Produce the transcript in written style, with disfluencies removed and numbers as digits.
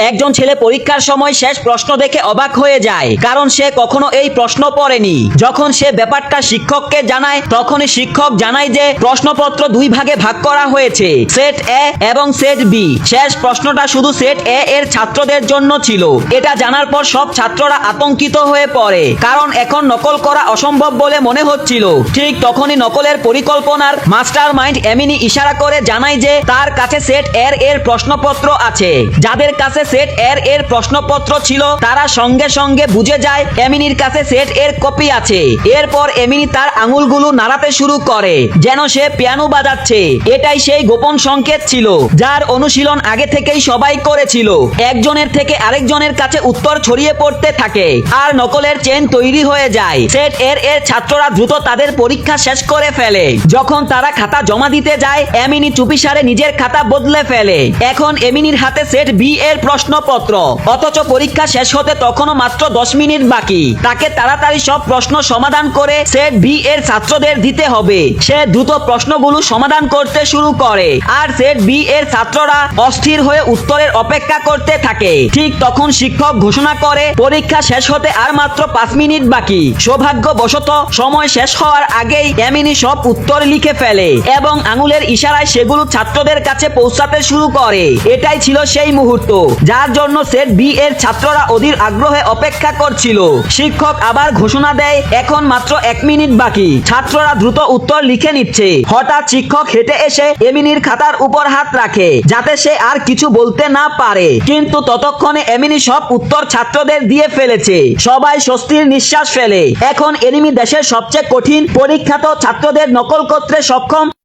একজন ছেলে পরীক্ষার সময় শেষ প্রশ্ন দেখে অবাক হয়ে যায়, কারণ সে কখনো এই প্রশ্ন পড়েনি। যখন সে ব্যাপারটা শিক্ষককে জানায়, তখনই শিক্ষক জানায় যে প্রশ্নপত্র দুই ভাগে ভাগ করা হয়েছে, সেট এ এবং সেট বি। শেষ প্রশ্নটা শুধু সেট এ এর ছাত্রদের জন্য ছিল। এটা জানার পর সব ছাত্ররা আতঙ্কিত হয়ে পড়ে, কারণ এখন নকল করা অসম্ভব বলে মনে হচ্ছিল। ঠিক তখনই নকলের পরিকল্পনার মাস্টার মাইন্ড এমিনি ইশারা করে জানায় যে তার কাছে সেট এর প্রশ্নপত্র আছে। যাদের কাছে সেট এর প্রশ্নপত্র ছিল তারা সঙ্গে সঙ্গে বুঝে যায় এমিনির কাছে সেট এর কপি আছে। এরপর এমিনি তার আঙুলগুলো নাড়াতে শুরু করে, যেন সে পিয়ানো বাজাচ্ছে। এটাই সেই গোপন সংকেত ছিল যার অনুশীলন আগে থেকেই সবাই করেছিল। একজনের থেকে আরেকজনের কাছে উত্তর ছড়িয়ে পড়তে থাকে, আর নকলের চেন তৈরি হয়ে যায়। সেট এর ছাত্ররা দ্রুত তাদের পরীক্ষা শেষ করে ফেলে। যখন তারা খাতা জমা দিতে যায়, এমিনি চুপিসারে নিজের খাতা বদলে ফেলে। এখন এমিনির হাতে সেট বি এর প্রশ্নপত্র, অথচ পরীক্ষা শেষ হতে তখনও মাত্র 10 মিনিট বাকি। তাকে তাড়াতাড়ি সব প্রশ্ন সমাধান করে সেট বি এর ছাত্রদের দিতে হবে। সে দ্রুত প্রশ্নগুলো সমাধান করতে শুরু করে, আর সেট বি এর ছাত্ররা অস্থির হয়ে উত্তরের অপেক্ষা করতে থাকে। ঠিক তখন শিক্ষক ঘোষণা করে পরীক্ষা শেষ হতে আর মাত্র 5 মিনিট বাকি। সৌভাগ্যবশত সময় শেষ হওয়ার আগেই এমিনি সব উত্তর লিখে ফেলে এবং আঙুলের ইশারায় সেগুলো ছাত্রদের কাছে পৌঁছাতে শুরু করে। এটাই ছিল সেই মুহূর্ত যার জন্য সেট বি এর ছাত্ররা অধীর আগ্রহে অপেক্ষা করছিল। শিক্ষক আবার ঘোষণা দেয় এখন মাত্র 1 মিনিট বাকি। ছাত্ররা দ্রুত উত্তর লিখে নিচ্ছে। হঠাৎ শিক্ষক হেঁটে এসে এমিনির খাতার উপর হাত রাখে, যাতে সে আর কিছু বলতে না পারে। কিন্তু ততক্ষণে এমিনি সব উত্তর ছাত্রদের দিয়ে ফেলেছে। সবাই স্বস্তির নিঃশ্বাস ফেলে। এখন এনিমি দেশের সবচেয়ে কঠিন পরীক্ষাত ছাত্রদের নকল করতে সক্ষম